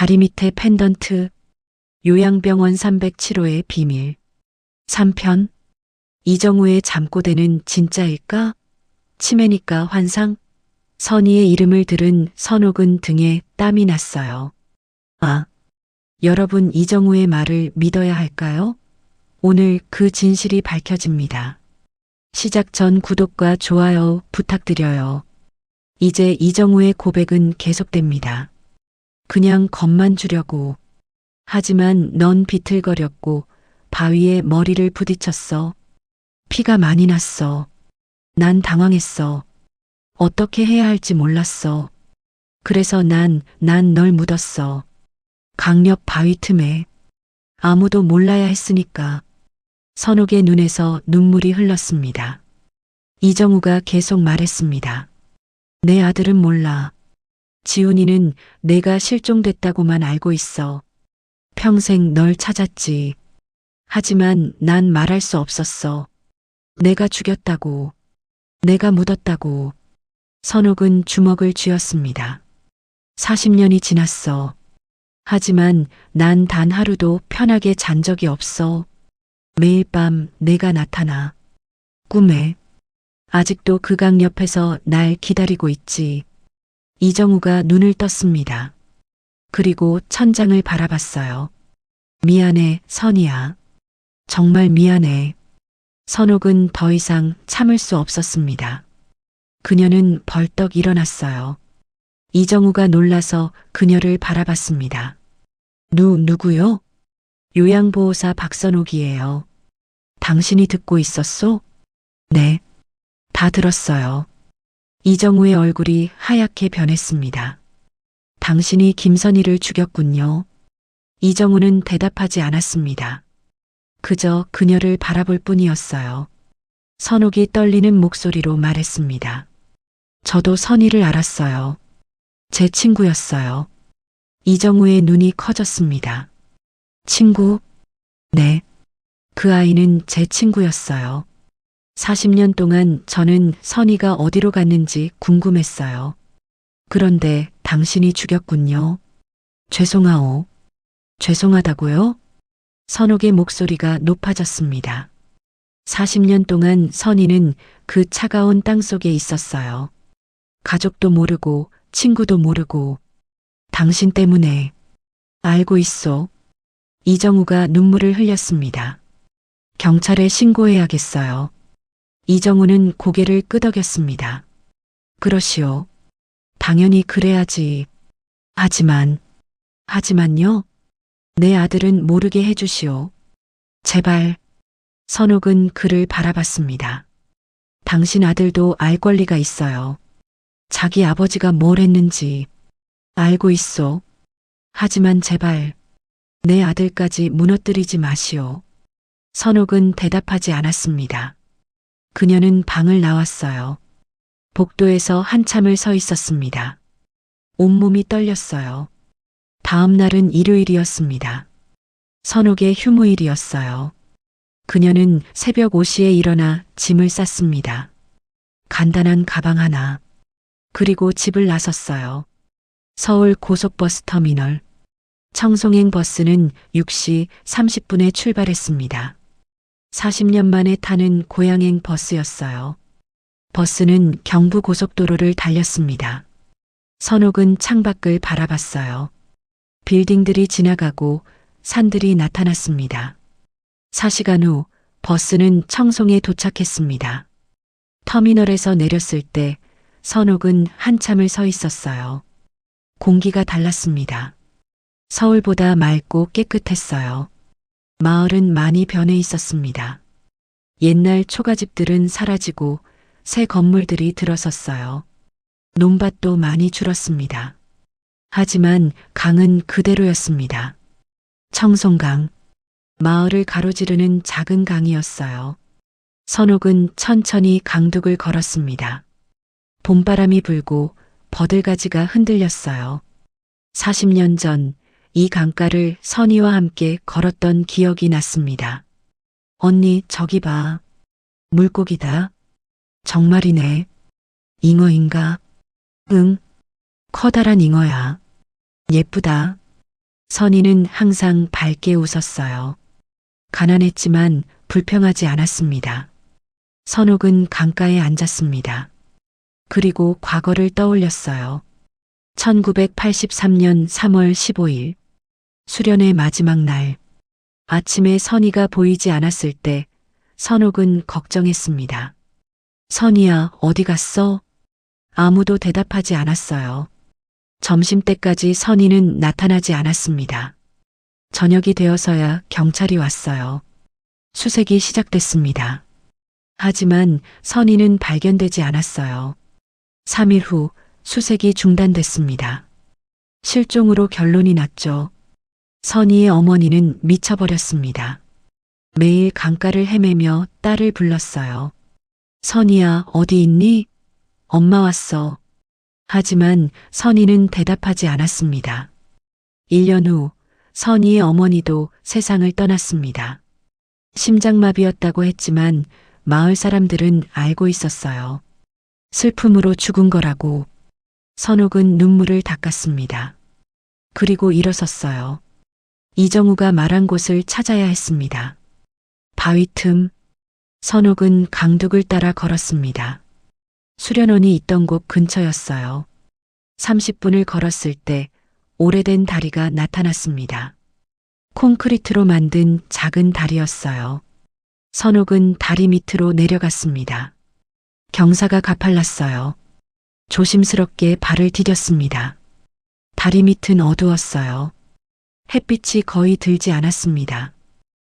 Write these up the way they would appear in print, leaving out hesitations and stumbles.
다리 밑에 펜던트, 요양병원 307호의 비밀, 3편, 이정우의 잠꼬대는 진짜일까? 치매니까 환상? 선희의 이름을 들은 선옥은 등에 땀이 났어요. 아, 여러분 이정우의 말을 믿어야 할까요? 오늘 그 진실이 밝혀집니다. 시작 전 구독과 좋아요 부탁드려요. 이제 이정우의 고백은 계속됩니다. 그냥 겁만 주려고. 하지만 넌 비틀거렸고 바위에 머리를 부딪혔어. 피가 많이 났어. 난 당황했어. 어떻게 해야 할지 몰랐어. 그래서 난 널 묻었어. 강력 바위 틈에. 아무도 몰라야 했으니까. 선옥의 눈에서 눈물이 흘렀습니다. 이정우가 계속 말했습니다. 내 아들은 몰라. 지훈이는 내가 실종됐다고만 알고 있어. 평생 널 찾았지. 하지만 난 말할 수 없었어. 내가 죽였다고. 내가 묻었다고. 선옥은 주먹을 쥐었습니다. 40년이 지났어. 하지만 난 단 하루도 편하게 잔 적이 없어. 매일 밤 내가 나타나. 꿈에. 아직도 그 강 옆에서 날 기다리고 있지. 이정우가 눈을 떴습니다. 그리고 천장을 바라봤어요. 미안해, 선희야. 정말 미안해. 선옥은 더 이상 참을 수 없었습니다. 그녀는 벌떡 일어났어요. 이정우가 놀라서 그녀를 바라봤습니다. 누구요? 요양보호사 박선옥이에요. 당신이 듣고 있었소? 네. 다 들었어요. 이정우의 얼굴이 하얗게 변했습니다. 당신이 김선희를 죽였군요. 이정우는 대답하지 않았습니다. 그저 그녀를 바라볼 뿐이었어요. 선옥이 떨리는 목소리로 말했습니다. 저도 선희를 알았어요. 제 친구였어요. 이정우의 눈이 커졌습니다. 친구? 네. 그 아이는 제 친구였어요. 40년 동안 저는 선희가 어디로 갔는지 궁금했어요. 그런데 당신이 죽였군요. 죄송하오. 죄송하다고요? 선옥의 목소리가 높아졌습니다. 40년 동안 선희는 그 차가운 땅 속에 있었어요. 가족도 모르고 친구도 모르고 당신 때문에. 알고 있어. 이정우가 눈물을 흘렸습니다. 경찰에 신고해야겠어요. 이정우는 고개를 끄덕였습니다. 그러시오. 당연히 그래야지. 하지만요? 내 아들은 모르게 해주시오. 제발. 선옥은 그를 바라봤습니다. 당신 아들도 알 권리가 있어요. 자기 아버지가 뭘 했는지 알고 있어. 하지만 제발 내 아들까지 무너뜨리지 마시오. 선옥은 대답하지 않았습니다. 그녀는 방을 나왔어요. 복도에서 한참을 서 있었습니다. 온몸이 떨렸어요. 다음 날은 일요일이었습니다. 선옥의 휴무일이었어요. 그녀는 새벽 5시에 일어나 짐을 쌌습니다. 간단한 가방 하나. 그리고 집을 나섰어요. 서울 고속버스 터미널. 청송행 버스는 6시 30분에 출발했습니다. 40년 만에 타는 고향행 버스였어요. 버스는 경부고속도로를 달렸습니다. 선옥은 창밖을 바라봤어요. 빌딩들이 지나가고 산들이 나타났습니다. 4시간 후 버스는 청송에 도착했습니다. 터미널에서 내렸을 때 선옥은 한참을 서 있었어요. 공기가 달랐습니다. 서울보다 맑고 깨끗했어요. 마을은 많이 변해 있었습니다. 옛날 초가집들은 사라지고 새 건물들이 들어섰어요. 논밭도 많이 줄었습니다. 하지만 강은 그대로였습니다. 청송강. 마을을 가로지르는 작은 강이었어요. 선옥은 천천히 강둑을 걸었습니다. 봄바람이 불고 버들가지가 흔들렸어요. 40년 전 이 강가를 선희와 함께 걸었던 기억이 났습니다. 언니, 저기 봐. 물고기다. 정말이네. 잉어인가? 응. 커다란 잉어야. 예쁘다. 선희는 항상 밝게 웃었어요. 가난했지만 불평하지 않았습니다. 선옥은 강가에 앉았습니다. 그리고 과거를 떠올렸어요. 1983년 3월 15일. 수련의 마지막 날. 아침에 선희가 보이지 않았을 때 선옥은 걱정했습니다. 선희야, 어디 갔어? 아무도 대답하지 않았어요. 점심때까지 선희는 나타나지 않았습니다. 저녁이 되어서야 경찰이 왔어요. 수색이 시작됐습니다. 하지만 선희는 발견되지 않았어요. 3일 후 수색이 중단됐습니다. 실종으로 결론이 났죠. 선희의 어머니는 미쳐버렸습니다. 매일 강가를 헤매며 딸을 불렀어요. 선희야, 어디 있니? 엄마 왔어. 하지만 선희는 대답하지 않았습니다. 1년 후 선희의 어머니도 세상을 떠났습니다. 심장마비였다고 했지만 마을 사람들은 알고 있었어요. 슬픔으로 죽은 거라고. 선옥은 눈물을 닦았습니다. 그리고 일어섰어요. 이정우가 말한 곳을 찾아야 했습니다. 바위 틈. 선옥은 강둑을 따라 걸었습니다. 수련원이 있던 곳 근처였어요. 30분을 걸었을 때 오래된 다리가 나타났습니다. 콘크리트로 만든 작은 다리였어요. 선옥은 다리 밑으로 내려갔습니다. 경사가 가팔랐어요. 조심스럽게 발을 디뎠습니다. 다리 밑은 어두웠어요. 햇빛이 거의 들지 않았습니다.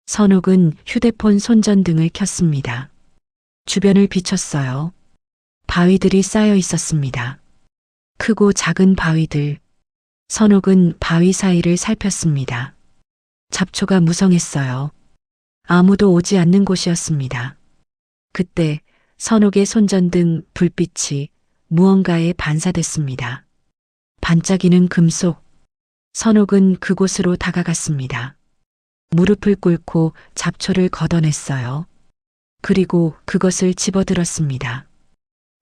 선옥은 휴대폰 손전등을 켰습니다. 주변을 비췄어요. 바위들이 쌓여 있었습니다. 크고 작은 바위들. 선옥은 바위 사이를 살폈습니다. 잡초가 무성했어요. 아무도 오지 않는 곳이었습니다. 그때 선옥의 손전등 불빛이 무언가에 반사됐습니다. 반짝이는 금속. 선옥은 그곳으로 다가갔습니다. 무릎을 꿇고 잡초를 걷어냈어요. 그리고 그것을 집어들었습니다.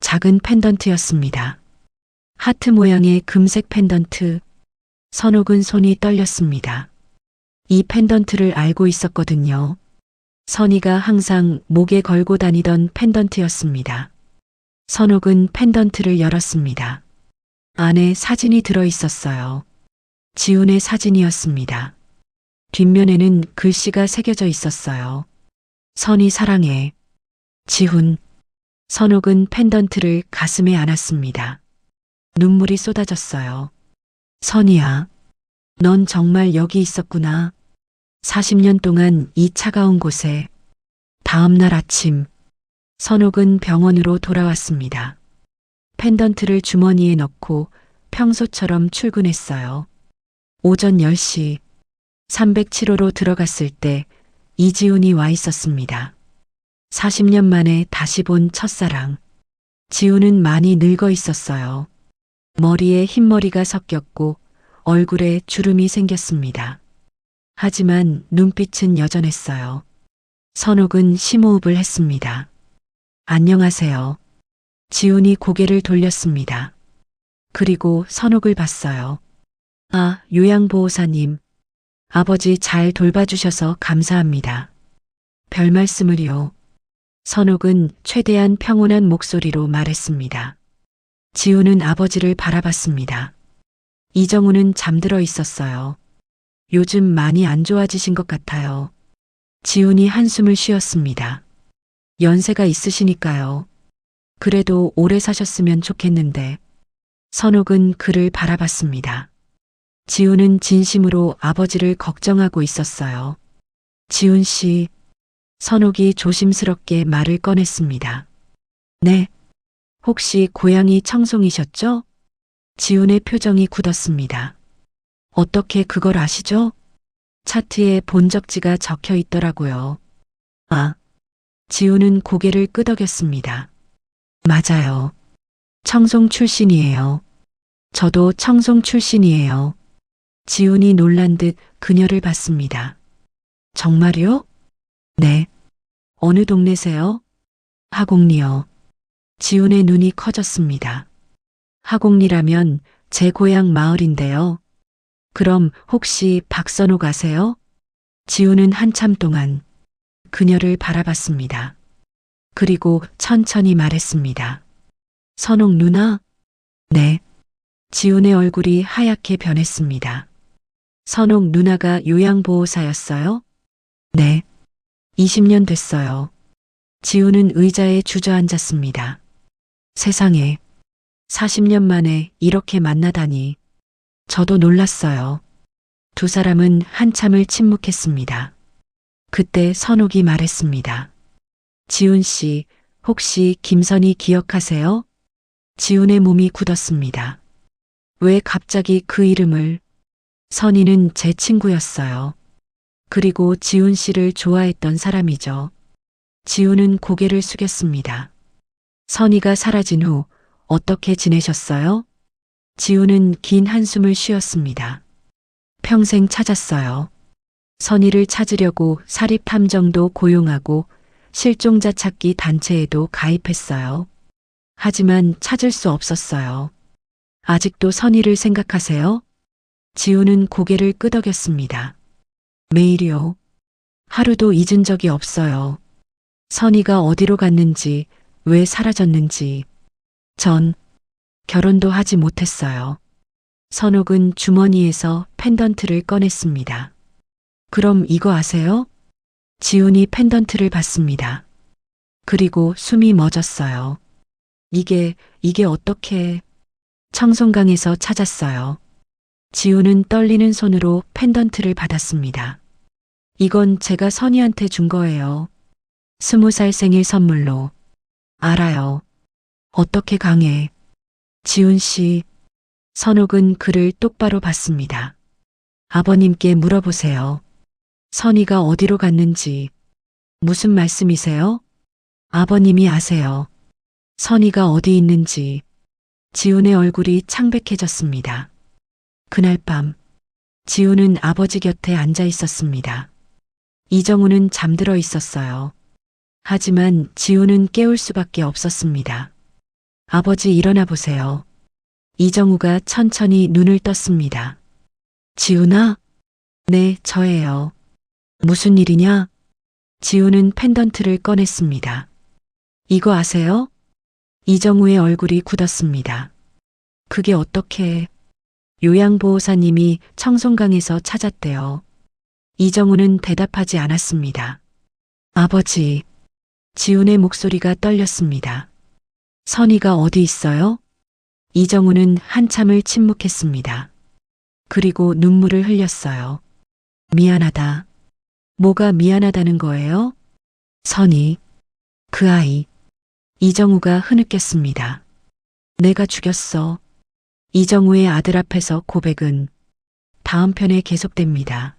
작은 펜던트였습니다. 하트 모양의 금색 펜던트. 선옥은 손이 떨렸습니다. 이 펜던트를 알고 있었거든요. 선희가 항상 목에 걸고 다니던 펜던트였습니다. 선옥은 펜던트를 열었습니다. 안에 사진이 들어 있었어요. 지훈의 사진이었습니다. 뒷면에는 글씨가 새겨져 있었어요. 선희 사랑해. 지훈. 선옥은 펜던트를 가슴에 안았습니다. 눈물이 쏟아졌어요. 선희야, 넌 정말 여기 있었구나. 40년 동안 이 차가운 곳에. 다음 날 아침, 선옥은 병원으로 돌아왔습니다. 펜던트를 주머니에 넣고 평소처럼 출근했어요. 오전 10시, 307호로 들어갔을 때 이지훈이 와 있었습니다. 40년 만에 다시 본 첫사랑. 지훈은 많이 늙어 있었어요. 머리에 흰머리가 섞였고 얼굴에 주름이 생겼습니다. 하지만 눈빛은 여전했어요. 선옥은 심호흡을 했습니다. 안녕하세요. 지훈이 고개를 돌렸습니다. 그리고 선옥을 봤어요. 아, 요양보호사님. 아버지 잘 돌봐주셔서 감사합니다. 별 말씀을요. 선옥은 최대한 평온한 목소리로 말했습니다. 지훈은 아버지를 바라봤습니다. 이정우는 잠들어 있었어요. 요즘 많이 안 좋아지신 것 같아요. 지훈이 한숨을 쉬었습니다. 연세가 있으시니까요. 그래도 오래 사셨으면 좋겠는데. 선옥은 그를 바라봤습니다. 지훈은 진심으로 아버지를 걱정하고 있었어요. 지훈 씨. 선옥이 조심스럽게 말을 꺼냈습니다. 네. 혹시 고양이 청송이셨죠? 지훈의 표정이 굳었습니다. 어떻게 그걸 아시죠? 차트에 본적지가 적혀 있더라고요. 아. 지훈은 고개를 끄덕였습니다. 맞아요. 청송 출신이에요. 저도 청송 출신이에요. 지훈이 놀란 듯 그녀를 봤습니다. 정말요? 네. 어느 동네세요? 하곡리요. 지훈의 눈이 커졌습니다. 하곡리라면 제 고향 마을인데요. 그럼 혹시 박선옥 아세요? 지우는 한참 동안 그녀를 바라봤습니다. 그리고 천천히 말했습니다. 선옥 누나? 네. 지훈의 얼굴이 하얗게 변했습니다. 선옥 누나가 요양보호사였어요? 네. 20년 됐어요. 지훈은 의자에 주저앉았습니다. 세상에, 40년 만에 이렇게 만나다니. 저도 놀랐어요. 두 사람은 한참을 침묵했습니다. 그때 선옥이 말했습니다. 지훈 씨, 혹시 김선희 기억하세요? 지훈의 몸이 굳었습니다. 왜 갑자기 그 이름을? 선희는 제 친구였어요. 그리고 지훈 씨를 좋아했던 사람이죠. 지훈은 고개를 숙였습니다. 선희가 사라진 후 어떻게 지내셨어요? 지훈은 긴 한숨을 쉬었습니다. 평생 찾았어요. 선희를 찾으려고 사립탐정도 고용하고 실종자 찾기 단체에도 가입했어요. 하지만 찾을 수 없었어요. 아직도 선희를 생각하세요? 지훈은 고개를 끄덕였습니다. 매일이요. 하루도 잊은 적이 없어요. 선희가 어디로 갔는지, 왜 사라졌는지. 전 결혼도 하지 못했어요. 선옥은 주머니에서 펜던트를 꺼냈습니다. 그럼 이거 아세요? 지훈이 펜던트를 받습니다. 그리고 숨이 멎었어요. 이게 어떻게... 청송강에서 찾았어요. 지훈은 떨리는 손으로 펜던트를 받았습니다. 이건 제가 선희한테 준 거예요. 20살 생일 선물로. 알아요. 어떻게 강해. 지훈 씨. 선옥은 그를 똑바로 봤습니다. 아버님께 물어보세요. 선희가 어디로 갔는지. 무슨 말씀이세요? 아버님이 아세요. 선희가 어디 있는지. 지훈의 얼굴이 창백해졌습니다. 그날 밤, 지훈은 아버지 곁에 앉아 있었습니다. 이정우는 잠들어 있었어요. 하지만 지훈은 깨울 수밖에 없었습니다. 아버지 일어나 보세요. 이정우가 천천히 눈을 떴습니다. 지훈아? 네, 저예요. 무슨 일이냐? 지훈은 펜던트를 꺼냈습니다. 이거 아세요? 이정우의 얼굴이 굳었습니다. 그게 어떻게... 요양보호사님이 청송강에서 찾았대요. 이정우는 대답하지 않았습니다. 아버지... 지훈의 목소리가 떨렸습니다. 선희가 어디 있어요? 이정우는 한참을 침묵했습니다. 그리고 눈물을 흘렸어요. 미안하다. 뭐가 미안하다는 거예요? 선희, 그 아이. 이정우가 흐느꼈습니다. 내가 죽였어. 이정우의 아들 앞에서 고백은 다음 편에 계속됩니다.